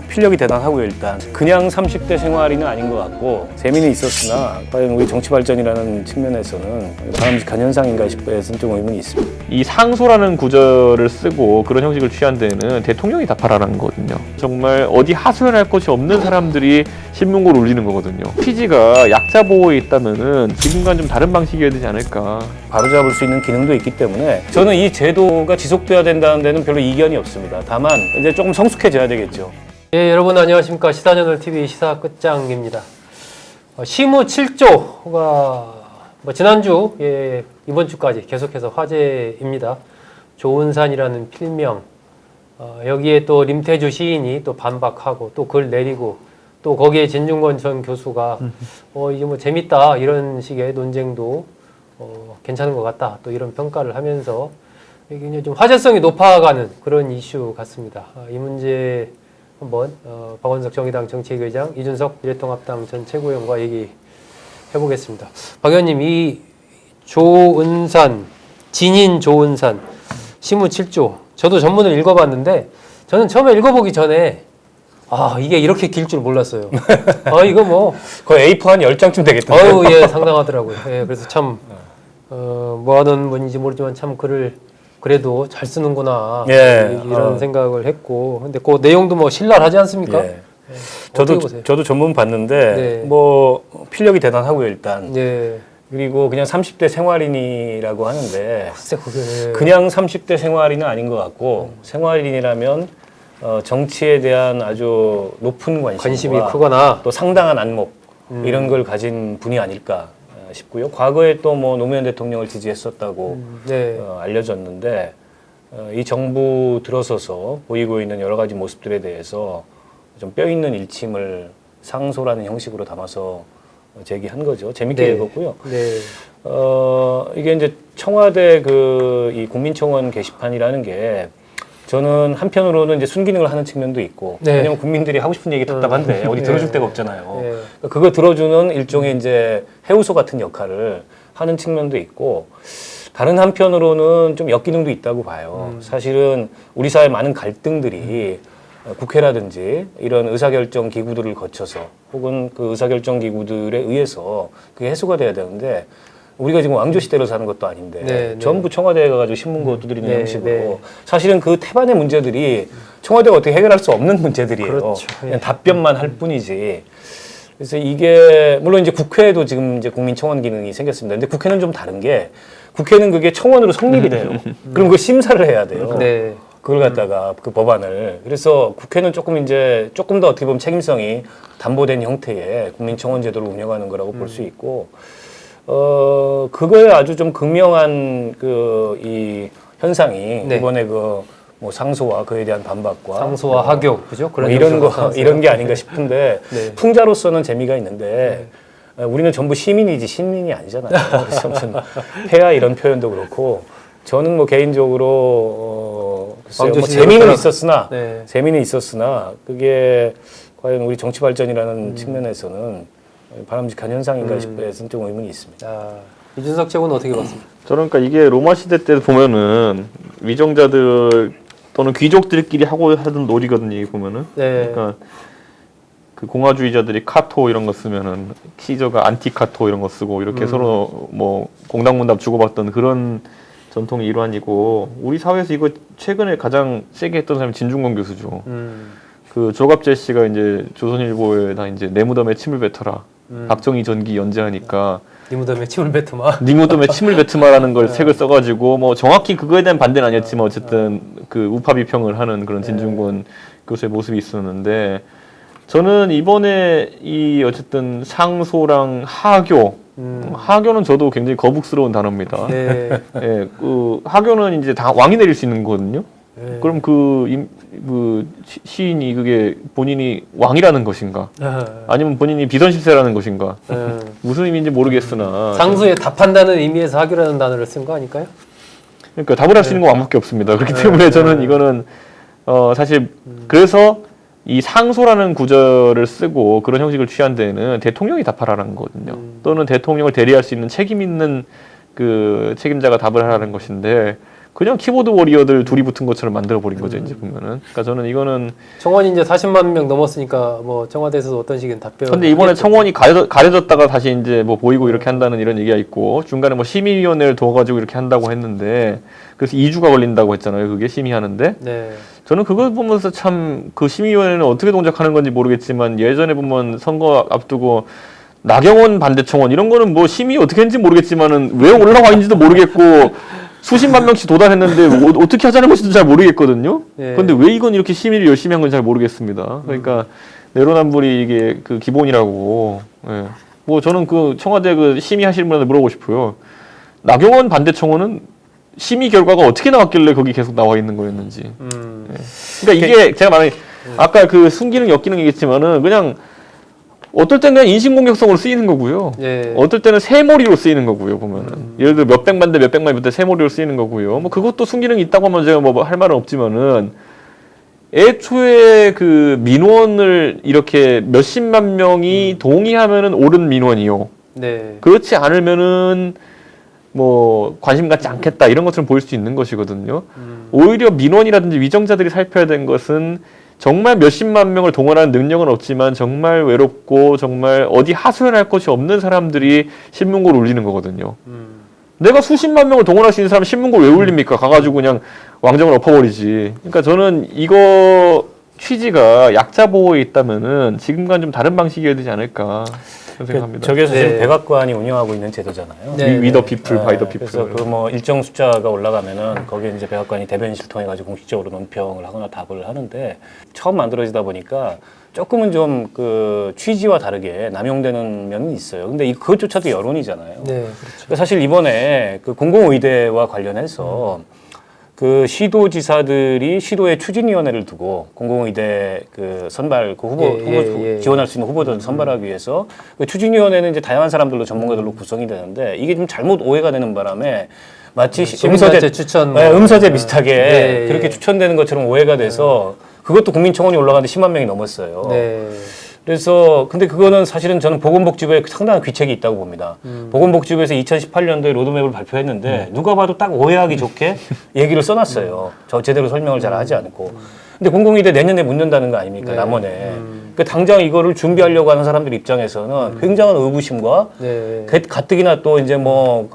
필력이 대단하고요. 일단 그냥 30대 생활이는 아닌 것 같고 재미는 있었으나 과연 우리 정치 발전이라는 측면에서는 바람직한 현상인가 싶어서 좀 의문이 있습니다. 이 상소라는 구절을 쓰고 그런 형식을 취한 데는 대통령이 답하라는 거거든요. 정말 어디 하소연할 곳이 없는 사람들이 신문고를 올리는 거거든요. 취지가 약자 보호에 있다면은 지금과는 좀 다른 방식이어야 되지 않을까. 바로잡을 수 있는 기능도 있기 때문에 저는 이 제도가 지속돼야 된다는 데는 별로 이견이 없습니다. 다만 이제 조금 성숙해져야 되겠죠. 예, 여러분 안녕하십니까. 시사저널TV 시사 끝장입니다. 시무 7조가 지난주, 이번 주까지 계속해서 화제입니다. 조은산이라는 필명, 여기에 또 림태주 시인이 또 반박하고 또 글 내리고 또 거기에 진중권 전 교수가 이게 뭐 재밌다 이런 식의 논쟁도 괜찮은 것 같다 또 이런 평가를 하면서 굉장히 좀 화제성이 높아가는 그런 이슈 같습니다. 이 문제 한번 박원석 정의당 정책위의장, 이준석 미래통합당 전 최고위원과 얘기해보겠습니다. 박 의원님, 이 조은산, 진인 조은산, 시무 7조, 저도 전문을 읽어봤는데 저는 처음에 읽어보기 전에 이게 이렇게 길 줄 몰랐어요. 이거 뭐 거의 A4 한 10장쯤 되겠던데요. 예, 상당하더라고요. 예, 그래서 참 뭐 하는 분인지 모르지만 참 글을 그래도 잘 쓰는구나 이런 생각을 했고, 근데 그 내용도 뭐 신랄하지 않습니까? 예. 저도 전문 봤는데 뭐 필력이 대단하고요. 일단 그리고 그냥 30대 생활인이라고 하는데 그냥 30대 생활인은 아닌 것 같고 생활인이라면 정치에 대한 아주 높은 관심이 크거나 또 상당한 안목 이런 걸 가진 분이 아닐까 싶고요. 과거에 또 뭐 노무현 대통령을 지지했었다고 알려졌는데 이 정부 들어서서 보이고 있는 여러 가지 모습들에 대해서 좀 뼈 있는 일침을 상소라는 형식으로 담아서 제기한 거죠. 재밌게 읽었고요. 이게 이제 청와대 이 국민청원 게시판이라는 게 저는 한편으로는 이제 순기능을 하는 측면도 있고 왜냐면 국민들이 하고 싶은 얘기 답답한데 어디 들어줄 데가 없잖아요. 그거 들어주는 일종의 이제 해우소 같은 역할을 하는 측면도 있고 다른 한편으로는 좀 역기능도 있다고 봐요. 사실은 우리 사회 많은 갈등들이 국회라든지 이런 의사결정 기구들을 거쳐서 혹은 그 의사결정 기구들에 의해서 그게 해소가 돼야 되는데 우리가 지금 왕조시대로 사는 것도 아닌데 전부 청와대에 가가지고 신문고 두드리는 형식으로 사실은 그 태반의 문제들이 청와대가 어떻게 해결할 수 없는 문제들이에요. 그렇죠. 그냥 답변만 할 뿐이지. 그래서 이게 물론 이제 국회에도 지금 이제 국민청원 기능이 생겼습니다. 근데 국회는 좀 다른 게 국회는 그게 청원으로 성립이 돼요. 그럼 그 심사를 해야 돼요. 그걸 갖다가 그 법안을. 그래서 국회는 조금 더 어떻게 보면 책임성이 담보된 형태의 국민청원 제도를 운영하는 거라고 볼 수 있고 그거에 아주 좀 극명한 이 현상이 이번에 뭐 상소와 그에 대한 반박과 상소와 하교 그죠? 그런 이런 게 아닌가 싶은데 풍자로서는 재미가 있는데 우리는 전부 시민이지 신민이 아니잖아요. 그래서 무슨 폐하 이런 표현도 그렇고 저는 뭐 개인적으로 글쎄요, 뭐 재미는 있었으나 그게 과연 우리 정치 발전이라는 측면에서는 바람직한 현상인가 싶어서 좀 의문이 있습니다. 이준석 최고는 어떻게 봤습니까? 저는 그러니까 이게 로마 시대 때 보면은 위정자들 또는 귀족들끼리 하고 하던 놀이거든요. 이게 보면은. 그러니까 그 공화주의자들이 카토 이런 거 쓰면은 시저가 안티카토 이런 거 쓰고 이렇게 서로 뭐 공당문답 주고받던 그런 전통의 일환이고 우리 사회에서 이거 최근에 가장 세게 했던 사람이 진중권 교수죠. 그 조갑재 씨가 이제 조선일보에다 이제 내 무덤에 침을 뱉어라. 박정희 전기 연재하니까 네 무덤에 침을 뱉으마. 네 무덤에 침을 뱉으마라는 걸 책을 써가지고 뭐 정확히 그거에 대한 반대는 아니었지만 어쨌든 그 우파 비평을 하는 그런 진중권 교수의 모습이 있었는데 저는 이번에 이 어쨌든 상소랑 하교는 저도 굉장히 거북스러운 단어입니다. 그 하교는 이제 다 왕이 내릴 수 있는 거거든요. 그럼 그 시인이 그게 본인이 왕이라는 것인가? 아니면 본인이 비선실세라는 것인가? 무슨 의미인지 모르겠으나 상소에 답한다는 의미에서 하교라는 단어를 쓴 거 아닐까요? 그러니까 답을 할 수 있는 건 왕밖에 없습니다. 그렇기 때문에 저는 이거는 사실 그래서 이 상소라는 구절을 쓰고 그런 형식을 취한 데는 대통령이 답하라는 거거든요. 또는 대통령을 대리할 수 있는 책임 있는 그 책임자가 답을 하라는 것인데 그냥 키보드 워리어들 둘이 붙은 것처럼 만들어 버린 거죠 이제 보면은. 그러니까 저는 이거는 청원이 이제 40만 명 넘었으니까 뭐 청와대에서도 어떤 식인 답변. 근데 이번에 청원이 가려졌다가 다시 이제 뭐 보이고 이렇게 한다는 이런 얘기가 있고 중간에 뭐 심의위원회를 둬가지고 이렇게 한다고 했는데 그래서 2주가 걸린다고 했잖아요. 그게 심의하는데. 네. 저는 그걸 보면서 참 그 심의위원회는 어떻게 동작하는 건지 모르겠지만 예전에 보면 선거 앞두고 나경원 반대 청원 이런 거는 뭐 심의 어떻게 했는지 모르겠지만은 왜 올라와 있는지도 모르겠고 수십만 명씩 도달했는데 어떻게 하자는 것인지 잘 모르겠거든요. 예. 그런데 왜 이건 이렇게 심의를 열심히 한 건 잘 모르겠습니다. 그러니까 내로남불이 이게 그 기본이라고. 예. 뭐 저는 그 청와대 그 심의하시는 분한테 물어보고 싶어요. 나경원 반대 청원은 심의 결과가 어떻게 나왔길래 거기 계속 나와 있는 거였는지. 예. 그러니까 이게 제가 말한 아까 그 순기능 역기능이겠지만은 그냥 어떨 때는 그냥 인신공격성으로 쓰이는 거고요. 예. 어떨 때는 새머리로 쓰이는 거고요. 보면은 예를 들어 몇백만 대 몇백만 대 새머리로 쓰이는 거고요. 뭐 그것도 순기능이 있다고 하면 제가 뭐 할 말은 없지만은 애초에 그 민원을 이렇게 몇십만 명이 동의하면은 옳은 민원이요. 네. 그렇지 않으면은 뭐 관심 갖지 않겠다 이런 것처럼 보일 수 있는 것이거든요. 오히려 민원이라든지 위정자들이 살펴야 되는 것은 정말 몇십만 명을 동원하는 능력은 없지만 정말 외롭고 정말 어디 하소연할 것이 없는 사람들이 신문고를 울리는 거거든요. 내가 수십만 명을 동원할 수 있는 사람 신문고 왜 울립니까? 가가지고 그냥 왕정을 엎어버리지. 그러니까 저는 이거 취지가 약자 보호에 있다면은 지금과는 좀 다른 방식이어야 되지 않을까 생각합니다. 저게 사실 네. 백악관이 운영하고 있는 제도잖아요. 네. 위더 피플, 바이 더 피플. 그래서 그 뭐 일정 숫자가 올라가면은 거기에 이제 백악관이 대변인실 통해 가지고 공식적으로 논평을 하거나 답을 하는데 처음 만들어지다 보니까 조금은 좀 그 취지와 다르게 남용되는 면은 있어요. 근데 그것조차도 여론이잖아요. 네. 그렇죠. 그러니까 사실 이번에 그 공공의대와 관련해서 그 시도지사들이 시도의 추진위원회를 두고 공공의대 그 선발 그 후보 지원할 수 있는 후보들을 선발하기 위해서 그 추진위원회는 이제 다양한 사람들로 전문가들로 구성이 되는데 이게 좀 잘못 오해가 되는 바람에 마치 시민단체 추천 네, 음서제 비슷하게 네, 그렇게 예. 추천되는 것처럼 오해가 돼서 그것도 국민청원이 올라가는데 10만 명이 넘었어요. 네. 그래서 근데 그거는 사실은 저는 보건복지부에 상당한 귀책이 있다고 봅니다. 보건복지부에서 2018년도에 로드맵을 발표했는데 누가 봐도 딱 오해하기 좋게 얘기를 써놨어요. 저 제대로 설명을 잘 하지 않고. 근데 공공의대 내년에 문 연다는 거 아닙니까? 네. 남원에. 그 당장 이거를 준비하려고 하는 사람들 입장에서는 굉장한 의구심과 네. 가뜩이나 또 이제 뭐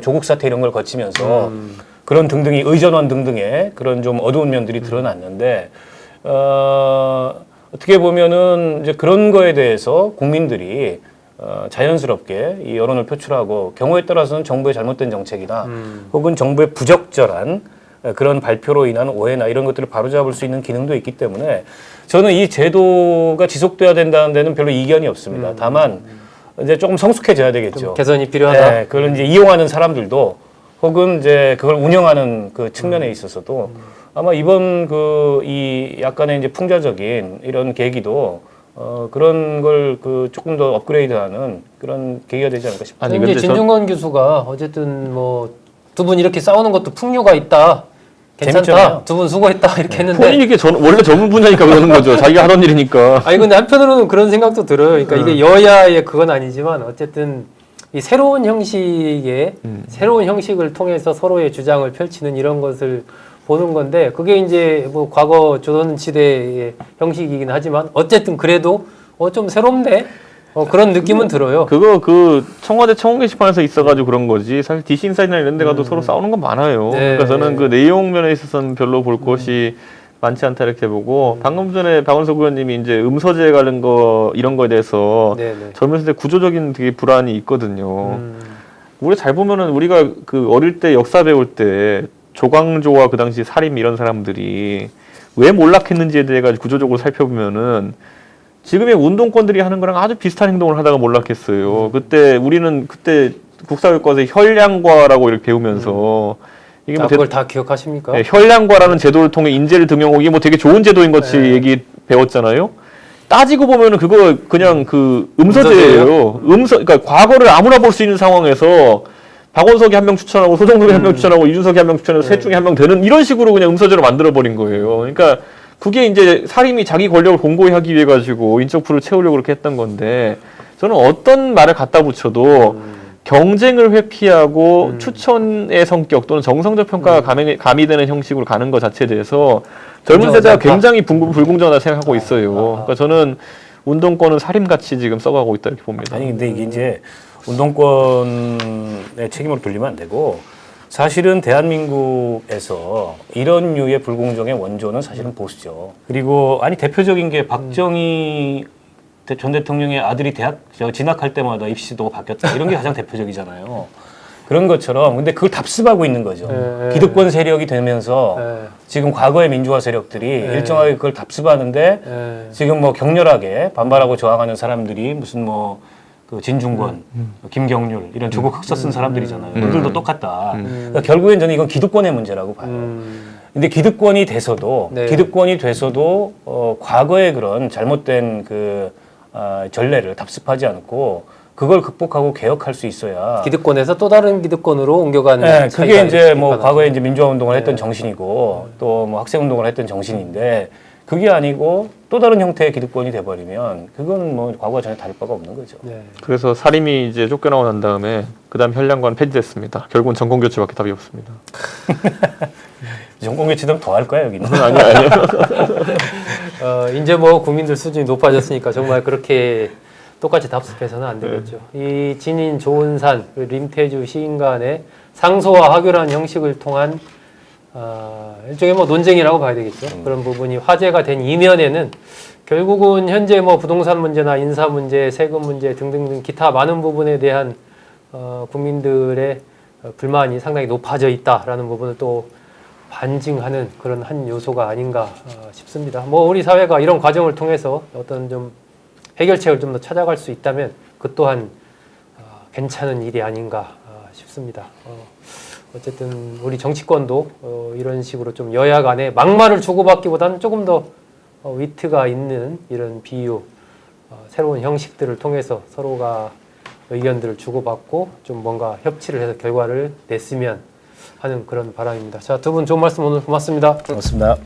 조국 사태 이런 걸 거치면서 그런 등등이 의전원 등등의 그런 좀 어두운 면들이 드러났는데 어떻게 보면은 이제 그런 거에 대해서 국민들이 자연스럽게 이 여론을 표출하고 경우에 따라서는 정부의 잘못된 정책이나 혹은 정부의 부적절한 그런 발표로 인한 오해나 이런 것들을 바로잡을 수 있는 기능도 있기 때문에 저는 이 제도가 지속돼야 된다는 데는 별로 이견이 없습니다. 다만 이제 조금 성숙해져야 되겠죠. 개선이 필요하다. 네, 그걸 이제 이용하는 사람들도 혹은 이제 그걸 운영하는 그 측면에 있어서도 아마 이번 이 약간의 이제 풍자적인 이런 계기도 그런 걸 그 조금 더 업그레이드하는 그런 계기가 되지 않을까 싶습니다. 아니, 이제 근데 진중권 교수가 어쨌든 뭐 두 분 이렇게 싸우는 것도 풍요가 있다. 괜찮다. 재밌잖아요. 두 분 수고했다. 이렇게 했는데. 본인이 이게 원래 전문 분야니까 그러는 거죠. 자기가 하던 일이니까. 아니 근데 한편으로는 그런 생각도 들어요. 그러니까 이게 여야의 그건 아니지만 어쨌든 이 새로운 형식의 새로운 형식을 통해서 서로의 주장을 펼치는 이런 것을 보는 건데 그게 이제 뭐 과거 조선시대의 형식이긴 하지만 어쨌든 그래도 좀 새롭네. 그런 느낌은 들어요. 그거 그 청와대 청원 게시판에서 있어가지고 그런 거지. 사실 DC 인사이드나 이런 데 가도 서로 싸우는 건 많아요. 네. 그러니까 저는 그 내용 면에 있어서는 별로 볼 것이 많지 않다 이렇게 보고 방금 전에 박원석 의원님이 이제 음서제 관련 거 이런 거에 대해서 네네. 젊은 세대 구조적인 되게 불안이 있거든요. 우리 잘 보면은 우리가 그 어릴 때 역사 배울 때 조광조와 그 당시 사림 이런 사람들이 왜 몰락했는지에 대해 가지고 구조적으로 살펴보면은 지금의 운동권들이 하는 거랑 아주 비슷한 행동을 하다가 몰락했어요. 그때 우리는 그때 국사교과서에 혈량과라고 이렇게 배우면서 이게 뭐 그걸 다 기억하십니까? 네, 혈량과라는 제도를 통해 인재를 등용하고 이게 뭐 되게 좋은 제도인 것이 네. 얘기 배웠잖아요. 따지고 보면은 그거 그냥 그 음서제예요. 그러니까 과거를 아무나 볼 수 있는 상황에서 박원석이 한 명 추천하고 소정동이 한 명 추천하고 이준석이 한 명 추천해서 셋 중에 한 명 되는 이런 식으로 그냥 음서제로 만들어 버린 거예요. 그러니까 그게 이제 사림이 자기 권력을 공고히 하기 위해 가지고 인적 풀을 채우려고 그렇게 했던 건데 저는 어떤 말을 갖다 붙여도 경쟁을 회피하고 추천의 성격 또는 정성적 평가가 가미되는 형식으로 가는 것 자체에 대해서 젊은 세대가 굉장히 불공정하다 생각하고 있어요. 그러니까 저는 운동권은 살인같이 지금 써가고 있다 이렇게 봅니다. 아니 근데 이게 이제 운동권의 책임으로 돌리면 안 되고 사실은 대한민국에서 이런 류의 불공정의 원조는 사실은 보수죠. 그리고 아니 대표적인 게 박정희 전 대통령의 아들이 대학 진학할 때마다 입시도가 바뀌었다 이런 게 가장 대표적이잖아요. 그런 것처럼 근데 그걸 답습하고 있는 거죠. 기득권 세력이 되면서 지금 과거의 민주화 세력들이 일정하게 그걸 답습하는데 지금 뭐 격렬하게 반발하고 저항하는 사람들이 무슨 뭐 그 진중권, 김경률 이런 조국 흑서 쓴 사람들이잖아요. 그들도 똑같다. 그러니까 결국엔 저는 이건 기득권의 문제라고 봐요. 근데 기득권이 돼서도 과거의 그런 잘못된 그 전례를 답습하지 않고 그걸 극복하고 개혁할 수 있어야 기득권에서 또 다른 기득권으로 옮겨가는 네, 그게 이제 뭐 비판하죠. 과거에 이제 민주화 운동을 했던 정신이고 또 뭐 학생 운동을 했던 정신인데 그게 아니고 또 다른 형태의 기득권이 돼버리면 그건 뭐 과거와 전혀 다를 바가 없는 거죠. 네. 그래서 사림이 이제 쫓겨나고 난 다음에 그다음 현량관 폐지됐습니다. 결국은 정권 교체밖에 답이 없습니다. 정권 교체되면 더 할 거야 여기는. 아니요. 이제 뭐 국민들 수준이 높아졌으니까 정말 그렇게 똑같이 답습해서는 안 되겠죠. 이 진인 조은산, 림태주 시인 간의 상소와 하교라는 형식을 통한 일종의 뭐 논쟁이라고 봐야 되겠죠. 그런 부분이 화제가 된 이면에는 결국은 현재 뭐 부동산 문제나 인사 문제, 세금 문제 등등등 기타 많은 부분에 대한 국민들의 불만이 상당히 높아져 있다라는 부분을 또 반증하는 그런 한 요소가 아닌가 싶습니다. 뭐 우리 사회가 이런 과정을 통해서 어떤 좀 해결책을 좀 더 찾아갈 수 있다면 그 또한 괜찮은 일이 아닌가 싶습니다. 어쨌든 우리 정치권도 이런 식으로 좀 여야 간에 막말을 주고받기보다는 조금 더 위트가 있는 이런 비유, 새로운 형식들을 통해서 서로가 의견들을 주고받고 좀 뭔가 협치를 해서 결과를 냈으면 하는 그런 바람입니다. 자, 두 분 좋은 말씀 오늘 고맙습니다. 그렇습니다.